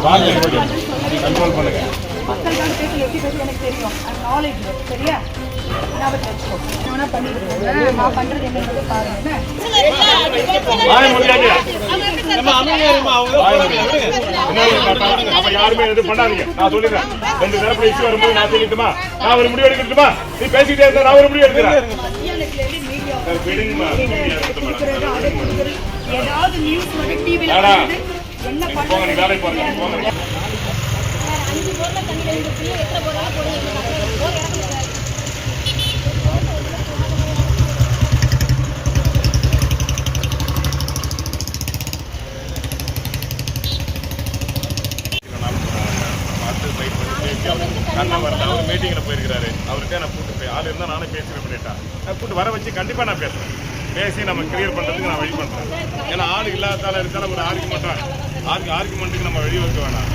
Control பண்ணுங்க. மக்களுக்கான பேசல எப்படி பேச எனக்கு தெரியும். நாலேஜ் சரியா ஞாபகத்தில் வச்சுக்கோ. நான் பண்ணிடுறேன். நான் பண்றது என்னன்னு பாருங்க. யாருமே எதுவும் பண்ணாதீங்க. நான் சொல்லிடுறேன். 2 தரப்பு இஷ்யூ வரும்போது நான் சொல்லிட்டுமா, நான் ஒரு முடிவு எடுக்கட்டுமா? நீ பேசிக்கிட்டே இருந்தா நான் ஒரு முடிவு எடுக்கிறேன். ஏதாவது நியூஸ் வந்து டிவில என்ன போங்க, நீ வேலைக்கு போறீங்க. போங்க. கண்ணன் வரல, அவர் மீட்டிங்கில் போயிருக்கிறாரு. அவர்கிட்ட நான் கூட்டு போய் ஆள் இருந்தால் நானே பேசுகிறேன் பண்ணிட்டேன். கூட்டு வர வச்சு கண்டிப்பாக நான் பேசுகிறேன். பேசி நம்ம கிளியர் பண்ணுறதுக்கு நான் வழி பண்ணுறேன். ஏன்னா ஆள் இல்லாதால இருந்தாலும் ஒரு ஆர்குமெண்ட்டுக்கு நம்ம வெளியே வைக்க வேணாம்.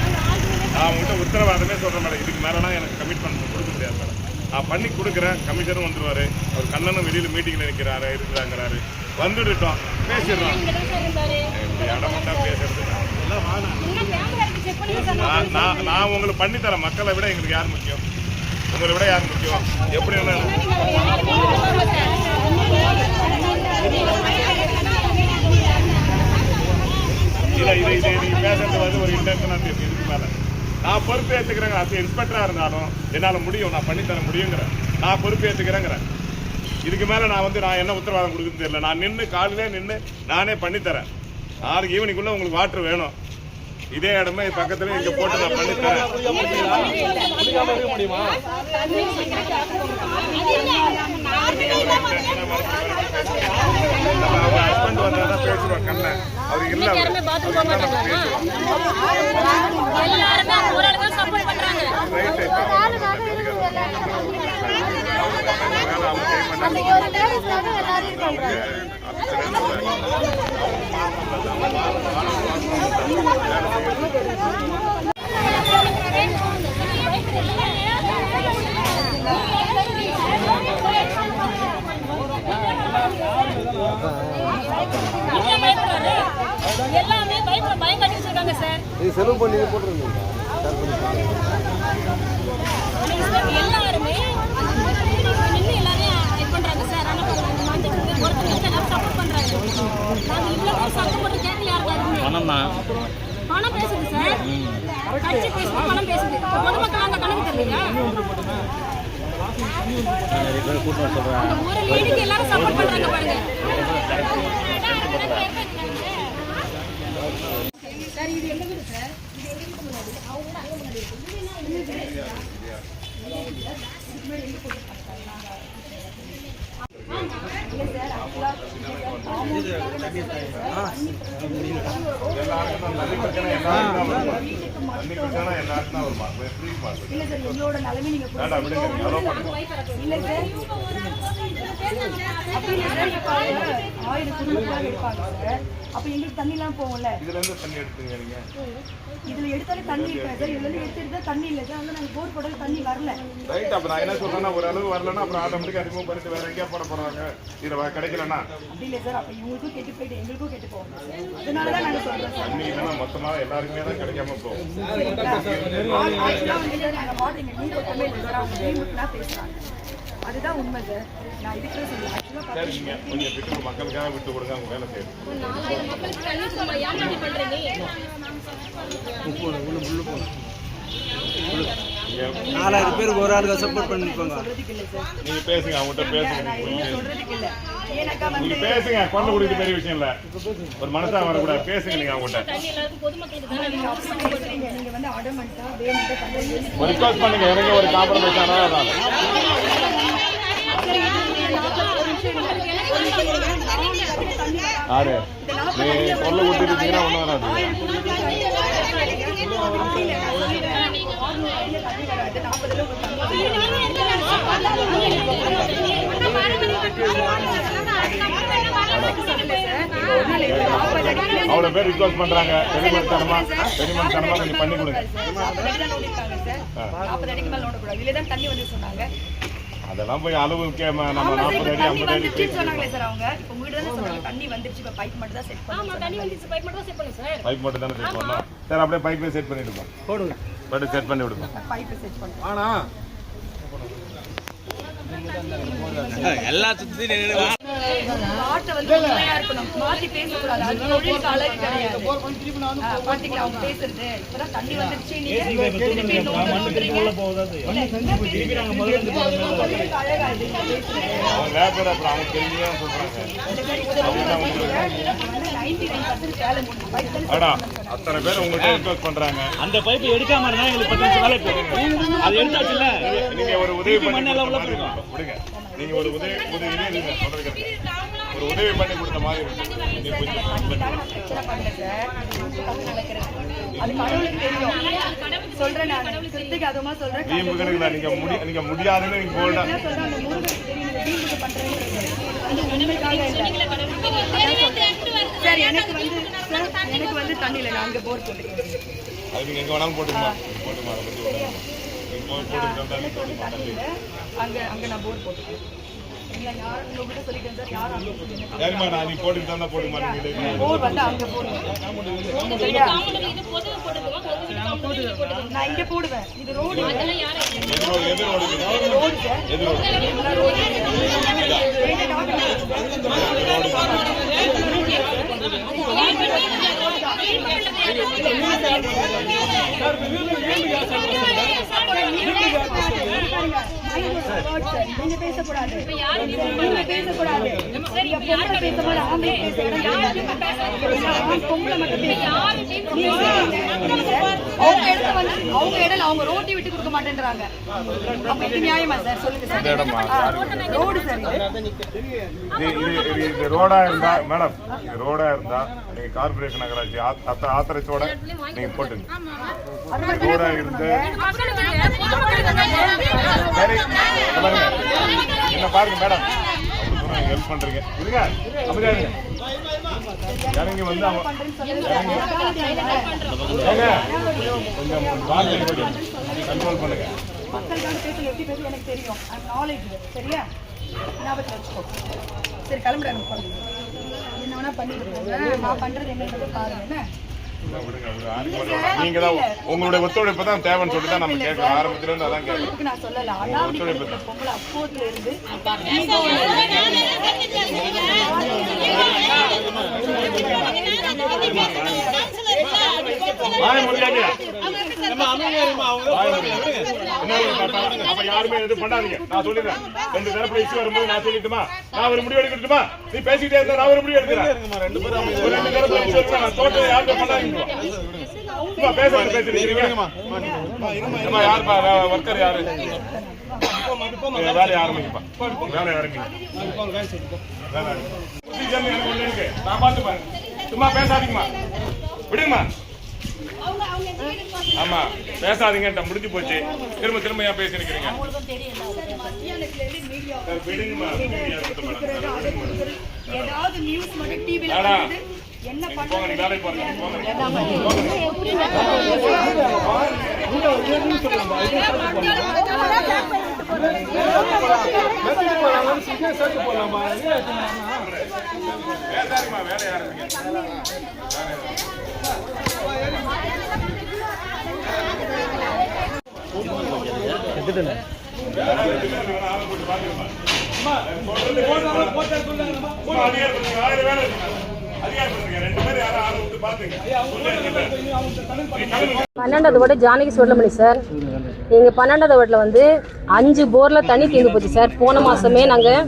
நான் அவங்ககிட்ட உத்தரவாதமே சொல்கிறேன் மேடம். இதுக்கு மேலாம் எனக்கு கமிட்மெண்ட் கொடுக்க முடியாது மேடம். நான் பண்ணி கொடுக்குறேன். கமிஷனும் வந்துடுவார். அவர் கண்ணனும் வெளியில் மீட்டிங்கில் இருக்கிறாங்கிறாரு. வந்துவிட்டோம், பேசிடுறோம். இடமெண்டா பேசுறது நான் உங்களுக்கு பண்ணித்தரேன். மக்களை விட எங்களுக்கு யார் முக்கியம்? உங்களை விட யார் முக்கியம்? எப்படி இதை நீங்க பேசுறது வந்து ஒரு இன்டென்ஷனா இருக்கு. இதுக்கு மேல நான் பொறுப்பு ஏற்றுக்கிறேங்க. அது இன்ஸ்பெக்டரா இருந்தாலும் என்னால் முடியும், நான் பண்ணித்தர முடியுங்கிறேன். நான் பொறுப்பு ஏற்றுக்கிறேங்கிறேன். இதுக்கு மேல நான் என்ன உத்தரவாதம் கொடுக்குன்னு தெரியல. நான் நின்று காலையிலே நின்று நானே பண்ணித்தரேன். 6 ஈவினிங்குள்ள உங்களுக்கு வாட்டர் வேணும். இதே இடமே பக்கத்துல இங்க போட்டு நான் பண்ணித்தரேன். ஹஸ்பண்ட் வந்தா பேசுவான் கண்ணன். அவர் இல்ல எல்லாமே பயம் கட்டிச்சிருக்காங்க சார். நீ செலவு பண்ணி போட்டுருங்க. எல்லாருமே நின்று எல்லாரையும் இது பண்றாங்க சார். ஆனால் ஒருத்தருக்கு எல்லாரும் சப்போர்ட் பண்றாங்க. நாங்கள் இவ்வளோ சப்போர்ட் போட்டு கேட்கல யாருக்காருமே. பணம் பேசுது சார். கட்சி பேசுது, பணம் பேசுது. பொதுமக்கள் அந்த கணக்கு தெரியலையா? ஒரு லேடிக்கு எல்லாரும் சப்போர்ட் பண்றாங்க பாருங்க. சார் இது எங்க வீடு சார்? இது எங்க வீட்டு முன்னாடி அவங்க கூட அங்க முன்னாடி இருக்கு. இது என்ன எங்களோட நிலைமை நீங்க அப்ப எங்களுக்கு தண்ணி எல்லாம் போகும்ல. இதுல எடுத்தாலே தண்ணி இருக்காது சார். இதுல இருந்து எடுத்துட்டு தண்ணி இல்ல சார். நாங்க போர் போடல, தண்ணி வரல. ரைட். அப்ப நான் என்ன சொல்றேன்னா, ஒரு அளவு வரலன்னா அப்புறம் ஆட்டோமேட்டிக்கா ரிமூவ் பண்ணிட்டு வேற எங்கேயா போட போறாங்க. இதுல கிடைக்கலன்னா அப்படி இல்ல சார். அப்ப இவங்களுக்கும் கெட்டு போயிட்டு எங்களுக்கும் கெட்டு போகும். அதனாலதான் நாங்க சொல்றோம் சார். தண்ணி இல்லைன்னா மொத்தமா எல்லாருக்குமே தான் கிடைக்காம போகும். அதுதான் உண்மை சார். நான் இதுக்கு சொல்லுவேன். கொஞ்சம் விட்டு மக்களுக்காக விட்டு கொடுங்க. அவங்க வேலை செய்யணும். 4000 பேருக்கு ஒரு ஆளுக்கு சப்போர்ட் பண்ணிருப்பாங்க. நீங்க பேசுங்க, அவங்ககிட்ட பேசுங்க. நீங்க பேசுங்க. கொண்டு கொடுத்து பெரிய விஷயம் இல்ல. ஒரு மனசா வரக்கூடாது. பேசுங்க நீங்க அவங்ககிட்ட. ஒரு ரிக்வெஸ்ட் பண்ணுங்க. எனக்கு ஒரு காம்ப்ரமைஸ் ஆனா அதான். யாரு நீ சொல்ல விட்டுட்டீங்கன்னா ஒன்றும் வராது. அவ்வளோ பேர் ரிக்வெஸ்ட் பண்றாங்க. பெருமன் தனமா கொஞ்சம் பண்ணி கொடுங்க. அதெல்லாம் போய் அளவு நம்ம 40 அடி 50 அடி சொன்னாங்களே சார் அவங்க இப்போ வீடு தானே சொன்னாங்க தண்ணி வந்துருச்சு இப்போ பைப் மட்டும் தான் செட் ஆமா தண்ணி வந்துச்சு பைப் மட்டும் செட் பண்ணுங்க சார் பைப் மட்டும் தானே செட் பண்ணலாம் சார் அப்படியே பைப்பே செட் பண்ணிடுங்க போடுங்க பட் செட் பண்ணி விடுங்க பைப் செட் பண்ணுங்க ஆனா எல்லா சுத்தி வாட்டை வந்து உண்மையா இருக்கணும் மாத்தி பேசக்கூடாது அது தொழிலுக்கு அழகு கிடையாது பாத்தீங்களா அவங்க பேசுறது இப்பதான் தண்ணி வந்துருச்சு நீங்க திருப்பி நோண்டுறீங்க தொழிலுக்கு அழகாது அவங்க லேபர் அப்புறம் அவங்க தெரிஞ்சே சொல்றாங்க அடா அத்தனை பேர் உங்கள்கிட்ட ரிக்வெஸ்ட் பண்றாங்க அந்த பைப் எடுக்காம இருந்தா எங்களுக்கு 10 நிமிஷம் வேலை போகும் அது எடுத்தாச்சுல்ல நீங்க ஒரு உதவி பண்ணி விடுங்க நீங்க ஒரு உதவி நீங்க சொல்றது ஒரு உதவி பண்ணி கொடுத்த மாதிரி நீங்க முடியாதுன்னு நீங்க போல்டா சார் எனக்கு வந்து தண்ணியில நான் அங்க போர் போட்டுக்கிறேன் அது நீங்க எங்க வேணாலும் போட்டுமா அங்க நான் போர் போட்டுக்கிறேன் சரிம்மா நான் நீ போட்டுட்டு தான் போடுமா போர் வந்து அங்க போடுவேன் நான் இங்க போடுவேன் இது ரோடு ரோடு நீங்க பேசக்கூடாது நீங்க பேசக்கூடாது பேசும்போது ஆம்பளை பொம்பளை மட்டும் அவங்க இடம் அவங்க ரோட்டி விட்டு கொடுக்க மாட்டேன்றாங்க அப்ப இது நியாயமா சார் சொல்லுங்க சார் ரோடு சார் இது ரோடா இருந்தா மேடம் இது ரோடா இருந்தா நீங்க கார்பரேஷன் நகராட்சி ஆத்திரத்தோட நீங்க போட்டுங்க ரோடா இருந்து சரி என்ன பாருங்க மேடம் ஹெல்ப் பண்றீங்க இருங்க அப்படியே இறங்கி வந்து கொஞ்சம் கண்ட்ரோல் பண்ணுங்க மக்களுக்கான பேசல எப்படி பேச எனக்கு தெரியும் நாலேஜ் சரியா ஞாபகத்தில் வச்சுக்கோ சரி கிளம்புறேன் என்ன வேணா பண்ணிட்டு நான் பண்றது என்னன்றது பாருங்க நீங்க தான் உங்களுடைய ஒத்துழைப்பு தான் தேவைன்னு சொல்லிட்டு தான் நம்ம கேட்கலாம் ஆரம்பத்துல இருந்து அதான் கேட்கலாம் நான் சொல்லல ஒத்துழைப்பு பொங்கல் அப்போதுல இருந்து யாருமே எதுவும் பண்ணாதீங்க நான் சொல்லிடுறேன் 2 தரப்புல இஷ்யூ வரும்போது நான் சொல்லிட்டுமா நான் ஒரு முடிவு எடுக்கட்டுமா நீ பேசிட்டே இருந்தா நான் ஒரு முடிவு எடுக்கிறேன் 2 தரப்புல இஷ்யூ வரும்போது நான் தோட்டத்தை யாருமே பண்ணாதீங்க யாருப்பா ஒர்க்கர் யாரு வேலையை ஆரம்பிப்பா வேலையை ஆரம்பிங்க நான் பார்த்துப்பேன் சும்மா பேசாதீங்கம்மா விடுங்கம்மா ஆமா பேசாதீங்க முடிஞ்சு போச்சு திரும்ப ஏன் பேசிருக்கிறீங்க ஏதாவது நியூஸ் மட்டும் டிவில என்ன போங்க நீ வேலைக்கு போங்க வேலை ஆரம்பிங்க பன்னெண்டாவது வார்டு ஜானகி சுவர்ணமணி சார். எங்கள் 12வது வார்டில் வந்து 5 போரில் தண்ணி தீர்ந்து போச்சு சார். போன மாதமே நாங்கள்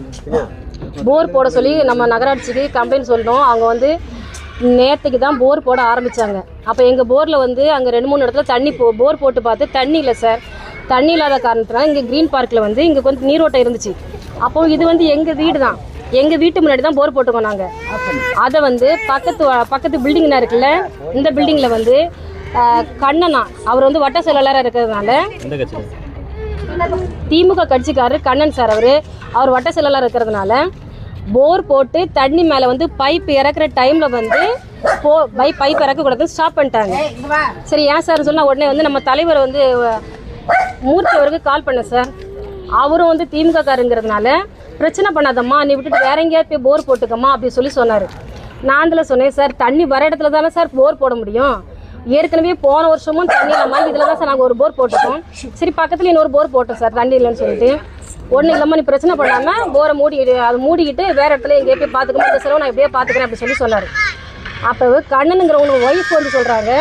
போர் போட சொல்லி நம்ம நகராட்சிக்கு கம்ப்ளைண்ட் சொல்லிட்டோம். அவங்க வந்து நேற்றுக்கு தான் போர் போட ஆரம்பித்தாங்க. அப்போ எங்கள் போரில் வந்து அங்கே 2-3 இடத்துல தண்ணி போர் போட்டு பார்த்து தண்ணி இல்லை சார். தண்ணி இல்லாத காரணத்தினால இங்கே க்ரீன் பார்க்கில் வந்து இங்கே கொஞ்சம் நீரோட்டம் இருந்துச்சு. அப்போது இது வந்து எங்கள் வீடு தான், எங்கள் வீட்டு முன்னாடி தான் போர் போட்டுக்கோம் நாங்கள். அதை வந்து பக்கத்து பில்டிங்னா இருக்குல்ல, இந்த பில்டிங்கில் வந்து கண்ணனா அவர் வந்து வட்ட செயலாளராக இருக்கிறதுனால திமுக கட்சிக்காரர் கண்ணன் சார் அவர் வட்ட செயலாளராக இருக்கிறதுனால போர் போட்டு தண்ணி மேலே வந்து பைப் இறக்குற டைமில் வந்து பைப் இறக்கக்கூடாதுன்னு ஸ்டாப் பண்ணிட்டாங்க. சரி ஏன் சார் சொன்னால் உடனே வந்து நம்ம தலைவர் வந்து மூர்த்தி அவருக்கு கால் பண்ணேன் சார். அவரும் வந்து திமுக காரங்கிறதுனால பிரச்சனை பண்ணாதம்மா, நீ விட்டுட்டு வேற எங்கேயாவது போய் போர் போட்டுக்கம்மா அப்படின்னு சொல்லி சொன்னார். நான் அதில் சொன்னேன், சார் தண்ணி வர இடத்துல தானே சார் போர் போட முடியும், ஏற்கனவே போன வருஷமும் தண்ணி இல்லாமல் இதில் தான் சார் நாங்கள் ஒரு போர் போட்டுட்டோம். சரி பக்கத்தில் இன்னொரு போர் போட்டோம் சார், தண்ணி இல்லைன்னு சொல்லிட்டு. ஒன்றும் இல்லாமல் நீ பிரச்சனை பண்ணாமல் போரை மூடிக்கிட்டு வேறு இடத்துல எங்கேயே போய் பார்த்துக்கணும், இந்த செலவு நான் எப்படியே பார்த்துக்கிறேன் அப்படி சொல்லி சொன்னார். அப்போ கண்ணனுங்கிறவங்க ஒய்ஃப் வந்து சொல்கிறாங்க,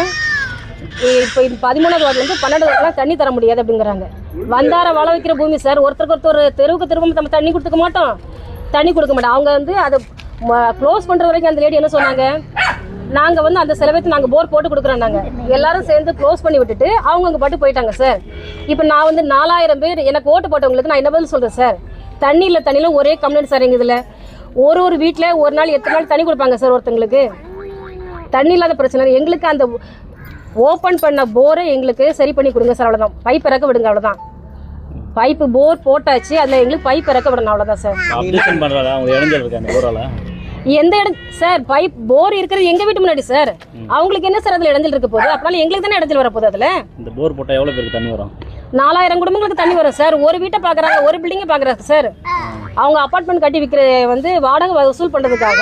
இப்போ இது 13வது வார்டுலேருந்து 12வது வார்டுலாம் தண்ணி தர முடியாது அப்படிங்கிறாங்க. வந்தார வள வைக்கிற பூமி சார், ஒருத்தருக்கு ஒருத்தர் தெருவுக்கு தெருவு நம்ம தண்ணி கொடுக்க மாட்டோம். அவங்க வந்து அதை க்ளோஸ் பண்ணுற வரைக்கும் அந்த லேடி என்ன சொன்னாங்க, நாங்கள் வந்து அந்த செலவுக்கு நாங்கள் போர் போட்டு கொடுக்குறோம், நாங்கள் எல்லாரும் சேர்ந்து க்ளோஸ் பண்ணி விட்டுட்டு அவங்க அங்கே பாட்டு போயிட்டாங்க சார். இப்போ நான் வந்து 4000 பேர் எனக்கு ஓட்டு போட்டவங்களுக்கு நான் என்ன பதில் சொல்கிறேன் சார், தண்ணியில் ஒரே கம்ப்ளைண்ட் சார். எங்கள் இதில் ஒரு வீட்டில் ஒரு நாள் 8 நாள் தண்ணி கொடுப்பாங்க சார். ஒருத்தங்களுக்கு தண்ணி இல்லாத பிரச்சனை, எங்களுக்கு அந்த ஓப்பன் பண்ண போரை எங்களுக்கு சரி பண்ணி கொடுங்க சார், அவ்வளோதான். பைப் இறக்க விடுங்க, அவ்வளோதான். பைப்பு போர் போட்டாச்சு, அதில் எங்களுக்கு பைப் இறக்க விடணும், அவ்வளோதான் சார். எந்த இடம் சார், பைப் போர் இருக்கிறது எங்கள் வீட்டு முன்னாடி சார். அவங்களுக்கு என்ன சார் அதில் இடைஞ்சல் இருக்க போகுது? அப்படினாலும் எங்களுக்கு தானே இடைஞ்சல் வர போகுது. அதில் இந்த போர் போட்டால் எவ்வளோ பேருக்கு தண்ணி வரும்? 4000 குடும்பங்களுக்கு தண்ணி வரும் சார். ஒரு வீட்டை பார்க்குறாங்க, ஒரு பில்டிங்கை பார்க்குறாங்க சார். அவங்க அப்பார்ட்மெண்ட் கட்டி விற்கிற வந்து வாடகை வசூல் பண்ணுறதுக்காக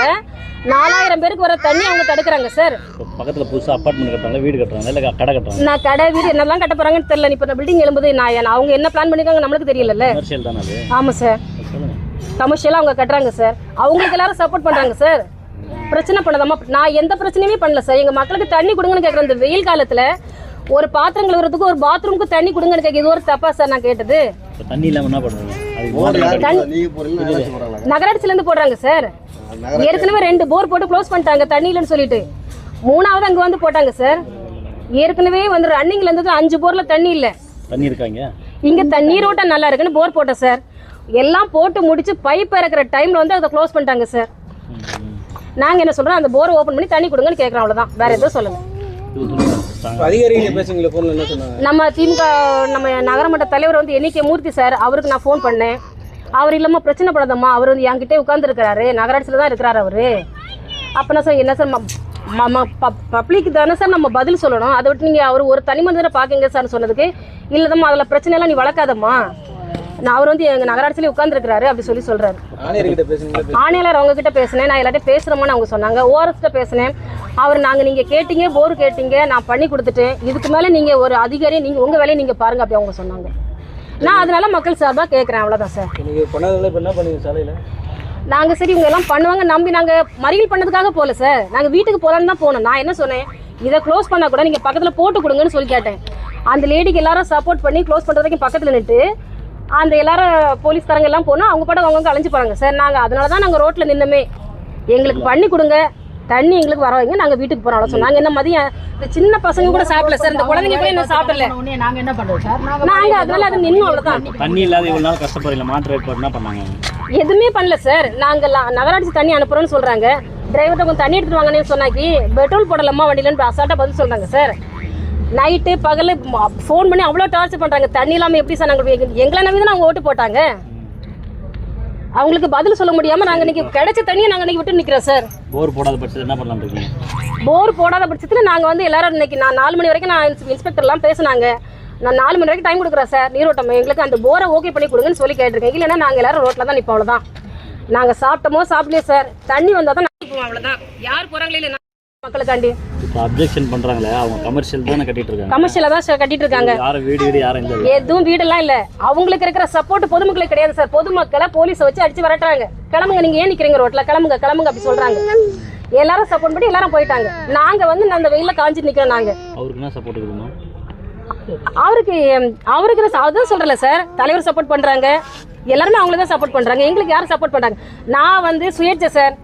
4000 பேருக்கு வர தண்ணி அவங்க தடுக்கிறாங்க சார். பக்கத்தில் புதுசாக அப்பார்ட்மெண்ட் கட்டுறாங்க, வீடு கட்டுறாங்க, இல்லை கடை கட்டுறாங்க. நான் கடை வீடு என்னெல்லாம் கட்ட போகிறாங்கன்னு தெரியல. இப்போ இந்த பில்டிங் எழும்புது, அவங்க என்ன பிளான் பண்ணியிருக்காங்க நம்மளுக்கு தெரியல. கமர்ஷியல் தானே அது? ஆமாம் சார், கமர்ஷியலாக அவங்க கட்டுறாங்க சார். அவங்களுக்கு எல்லாரும் சப்போர்ட் பண்ணுறாங்க சார். பிரச்சனை பண்ணதாமா, நான் எந்த பிரச்சனையுமே பண்ணல சார். எங்கள் மக்களுக்கு தண்ணி கொடுங்கன்னு கேட்குறேன். இந்த வெயில் காலத்தில் ஒரு பாத்திரம் கழுவுறதுக்கு ஒரு பாத்ரூமுக்கு தண்ணி கொடுங்கன்னு கேட்க, இது ஒரு தப்பா சார் நான் கேட்டது? தண்ணி இல்லாமல் என்ன பண்ணுறீங்க? நகராட்சியிலேருந்து போடுறாங்க சார். ஏற்கனவே 2 போர் போட்டு க்ளோஸ் பண்ணிட்டாங்க தண்ணி இல்லைன்னு சொல்லிட்டு. 3வது அங்கே வந்து போட்டாங்க சார். ஏற்கனவே வந்து ரன்னிங்ல இருந்தது 5 போர்ல தண்ணி இல்லை. தண்ணி இருக்காங்க இங்கே நீரோட்டம் நல்லா இருக்குன்னு போர் போட்டேன் சார். எல்லாம் போட்டு முடிச்சு பைப் இறக்குற டைம்ல வந்து அதை க்ளோஸ் பண்ணிட்டாங்க சார். நாங்க என்ன சொல்றோம், அந்த போரை ஓபன் பண்ணி தண்ணி கொடுங்கன்னு கேட்கறோம், அவ்வளவுதான். வேற எதுவும் சொல்லுங்க. நம்ம திமுக நம்ம நகரமன்ற தலைவர் வந்து NK மூர்த்தி சார், அவருக்கு நான் ஃபோன் பண்ணேன். அவர் இல்லாம பிரச்சனை படாதம்மா, அவர் வந்து என்கிட்டே உட்கார்ந்து இருக்கிறாரு, நகராட்சியில தான் இருக்கிறாரு அவரு. அப்ப நான் சார் என்ன சார் பப்ளிக் தானே சார் நம்ம பதில் சொல்லணும். அதை விட்டு நீங்க அவர் ஒரு தனி மனிதரை பாக்குங்க சார் சொன்னதுக்கு, இல்லதம்மா அதில் பிரச்சனை எல்லாம் நீ வளர்க்காதம்மா, நான் அவர் வந்து எங்க நகராட்சியில உட்கார்ந்து இருக்கிறாரு அப்படி சொல்லி சொல்றாரு. ஆணையாளர் அவங்க கிட்ட பேசினேன், நான் எல்லாத்தையும் பேசுறோம்னு அவங்க சொன்னாங்க. ORS கிட்ட பேசினேன். அவர் நீங்க கேட்டீங்க, போர் கேட்டீங்க, நான் பண்ணி கொடுத்துட்டேன், இதுக்கு மேல நீங்க ஒரு அதிகாரி, நீங்க உங்க வேலையை நீங்க பாருங்க அப்படி அவங்க சொன்னாங்க. நான் அதனால மக்கள் சார்பா கேட்கறேன், அவ்வளவுதான் சார். நாங்க சரி இவங்க எல்லாம் பண்ணுவாங்க நம்பி நாங்க மறியல் பண்ணதுக்காக போல சார், நாங்க வீட்டுக்கு போலான்னு தான் போனோம். நான் என்ன சொன்னேன், இதை க்ளோஸ் பண்ணா கூட நீங்க பக்கத்துல போட்டு கொடுங்கன்னு சொல்லி கேட்டேன். அந்த லேடிக்கு எல்லாரும் சப்போர்ட் பண்ணி க்ளோஸ் பண்ற வரைக்கும் பக்கத்துல நின்று அந்த எல்லாரும் போலீஸ்காரங்க எல்லாம் போனா அவங்க பாட்டு அவங்க அலைஞ்சு போறாங்க சார். நாங்க அதனாலதான் நாங்க ரோட்ல நின்னமே, எங்களுக்கு பண்ணி கொடுங்க, தண்ணி எங்களுக்கு வர வைங்க, நாங்க வீட்டுக்கு போறோம் சொன்னாங்க. என்ன மதியம் இந்த சின்ன பசங்க கூட சாப்பிடல சார், இந்த குழந்தைங்க கூட என்ன சாப்பிடல. நாங்க என்ன பண்றோம் சார், நாங்க அதனால அது நின்னோம், அவ்வளவுதான். தண்ணி இல்லாத இவ்வளவு நாள் கஷ்டப்படுறீங்க, மாற்று ஏற்பாடு என்ன பண்ணாங்க? எதுவுமே பண்ணல சார். நாங்க நகராட்சி தண்ணி அனுப்புறோம்னு சொல்றாங்க, டிரைவர்கிட்ட கொஞ்சம் தண்ணி எடுத்துட்டு வாங்கன்னு சொன்னாக்கி பெட்ரோல் போடலாமா வண்டியிலன்னு அசால்ட்டா பதில் சொல்றாங்க சார். நைட்டு பகல் ஃபோன் பண்ணி அவ்வளோ டார்ச்சர் பண்ணுறாங்க. தண்ணி இல்லாமல் எப்படி சார் நாங்கள் எங்களை நம்பி தான் அவங்க ஓட்டு போட்டாங்க. அவங்களுக்கு பதில் சொல்ல முடியாமல் நாங்கள் இன்னைக்கு கிடைச்ச தண்ணியை நாங்கள் இன்னைக்கு விட்டு நிற்கிறோம் சார். போர் போடாத பட்சத்தில் என்ன பண்ணலாம் இருக்கீங்க? போர் போடாத பட்சத்தில் நாங்கள் வந்து எல்லாரும் இன்னைக்கு நான் 4 மணி வரைக்கும் நான் இன்ஸ்பெக்டர்லாம் பேசினாங்க. நான் 4 மணி வரைக்கும் டைம் கொடுக்குறேன் சார். நீரோட்டம் எங்களுக்கு அந்த போரை ஓகே பண்ணி கொடுங்கன்னு சொல்லி கேட்டிருக்கேன். இல்லைன்னா நாங்கள் எல்லாரும் ரோட்டில் தான் நிற்போம், அவ்வளோதான். நாங்கள் சாப்பிட்டோமோ சாப்பிடலையே சார், தண்ணி வந்தால் தான் நிற்போம், அவ்வளோதான். யார் போகிறாங்களே இல்லை மக்களுக்காண்டி. இப்போ அப்ஜெக்ஷன் பண்றாங்களே, அவங்க கமர்ஷியல் தானே கட்டிட்டு இருக்காங்க. கமர்ஷியலா தான் சார் கட்டிட்டு இருக்காங்க. யாரும் வீடு யாரும் இல்ல, எதுவும் வீடெல்லாம் இல்ல. அவங்களுக்கு இருக்கிற சப்போர்ட் பொதுமக்களுக்கு கிடையாது சார். பொதுமக்களை போலீஸை வச்சு அடிச்சு வரட்டாங்க. கிளம்புங்க, நீங்க ஏன் நிக்கிறீங்க ரோட்ல, கிளம்புங்க கிளம்புங்க அப்படி சொல்றாங்க. எல்லாரும் சப்போர்ட் பண்ணி எல்லாரும் போயிட்டாங்க. நாங்க வந்து அந்த வெயில காஞ்சிட்டு நிக்கிறோம். நாங்க அவருக்கு என்ன சப்போர்ட் கொடுக்கணும்? அவருக்கு அதான் சொல்றல சார், தலைவர் சப்போர்ட் பண்றாங்க, எல்லாருமே அவங்களுக்கு தான் சப்போர்ட் பண்றாங்க. எங்களுக்கு யாரும் சப்போர்ட் பண்றாங்க? நான் வந்து சுயேட்சை சார்.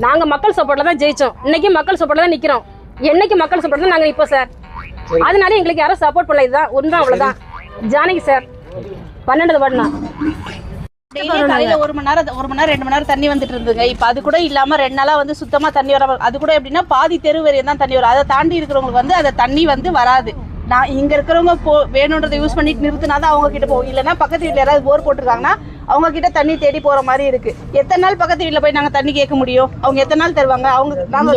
நாங்க மக்கள் சப்போர்ட்ல தான் ஜெயிச்சோம். இன்னைக்கு மக்கள் சப்போர்ட்ல தான் நிக்கிறோம். என்னைக்கு மக்கள் சப்போர்ட்ல தான் நாங்க இப்போ சார். அதனால எங்களுக்கு யாரும் சப்போர்ட் பண்ணல. இதுதான் உண்மை, அவ்வளவுதான். ஜானகி சார், 12வது வார்டுனா காலையில 1 மணி நேரம் 2 மணி நேரம் தண்ணி வந்துட்டு இருந்ததுங்க. இப்ப அது கூட இல்லாம 2 நாளா வந்து சுத்தமா தண்ணி வர, அது கூட எப்படின்னா பாதி தெரு வரையும் தான் தண்ணி வரும். அதை தாண்டி இருக்கிறவங்களுக்கு வந்து அந்த தண்ணி வந்து வராது. நான் இங்க இருக்கிறவங்க வேணுன்றதை யூஸ் பண்ணிட்டு நிறுத்தினாதான் அவங்க கிட்ட போகும். இல்லைன்னா பக்கத்து வீட்டுல யாராவது போர் போட்டிருக்காங்கன்னா அவங்க கிட்ட தண்ணி தேடி போற மாதிரி இருக்கு. எத்தனை நாள் பக்கத்து வீட்டுல போய் நாங்க தண்ணி கேட்க முடியும்? அவங்க எத்தனை நாள் தருவாங்க? நாங்க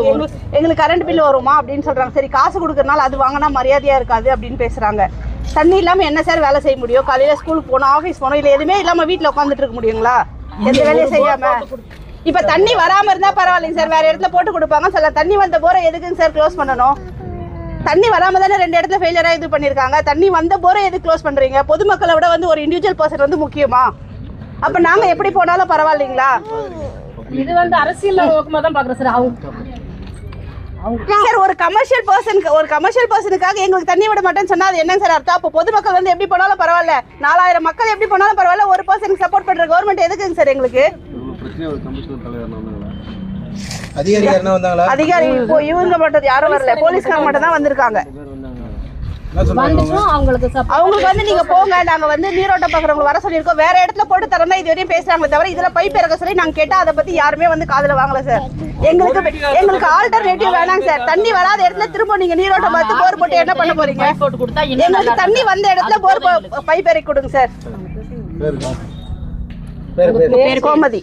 எங்களுக்கு கரண்ட் பில் வருமா அப்படின்னு சொல்றாங்க. சரி, காசு கொடுக்கறதுனால அது வாங்கினா மரியாதையா இருக்காது அப்படின்னு பேசுறாங்க. தண்ணி இல்லாம என்ன சார் வேலை செய்ய முடியும்? காலையில ஸ்கூலுக்கு போகணும், ஆஃபீஸ் போகணும், இல்லை எதுவுமே இல்லாம வீட்டில் உட்காந்துட்டு இருக்க முடியுங்களா? எந்த வேலையும் செய்யாம. இப்ப தண்ணி வராம இருந்தா பரவாயில்லைங்க சார், வேற இடத்துல போட்டு கொடுப்பாங்க. சில தண்ணி வந்த போற எதுக்குங்க சார் க்ளோஸ் பண்ணணும்? தண்ணி வராம தானே 2 இடத்துல ஃபெயிலியரா இது பண்ணிருக்காங்க. தண்ணி வந்த போற எதுக்கு க்ளோஸ் பண்றீங்க? பொதுமக்களை விட வந்து ஒரு இண்டிவிஜுவல் பர்சன் வந்து முக்கியமா? அப்ப நாங்க எப்படி போனாலும் பரவாயில்லைங்களா? இது வந்து அரசியல் நோக்கமா தான் பாக்குறேன் சார். சார் ஒரு கமர்ஷியல் பர்சனுக்காக எங்களுக்கு தண்ணி விட மாட்டேன்னு சொன்னா அது என்னங்க சார் அர்த்தம்? அப்போ பொதுமக்கள் வந்து எப்படி போனாலும் பரவாயில்ல, 4000 மக்கள் எப்படி போனாலும் பரவாயில்ல, ஒரு பர்சனுக்கு சப்போர்ட் பண்ற கவர்மெண்ட் எதுக்குங்க சார் எங்களுக்கு? அதிகாரி இப்போ இவங்க மட்டும் யாரும் வரல, போலீஸ்காரங்க மட்டும் தான் வந்திருக்காங்க. அவங்களுக்கு வந்து நீங்க போங்க, நாங்க வந்து நீரோட்டம் பாக்குறவங்க வர சொல்லியிருக்கோம், வேற இடத்துல போட்டு தரணும் இது வரையும் பேசுறாங்க தவிர இதுல பைப் இறக்க சொல்லி நாங்க கேட்டா அதை பத்தி யாருமே வந்து காதுல வாங்கல சார். எங்களுக்கு ஆல்டர்னேட்டிவ் வேணாங்க சார். தண்ணி வராத இடத்துல திரும்ப நீங்க நீரோட்டம் பார்த்து போர் போட்டு என்ன பண்ண போறீங்க? எங்களுக்கு தண்ணி வந்த இடத்துல போர் பைப் இறக்கி கொடுங்க சார். கோமதி.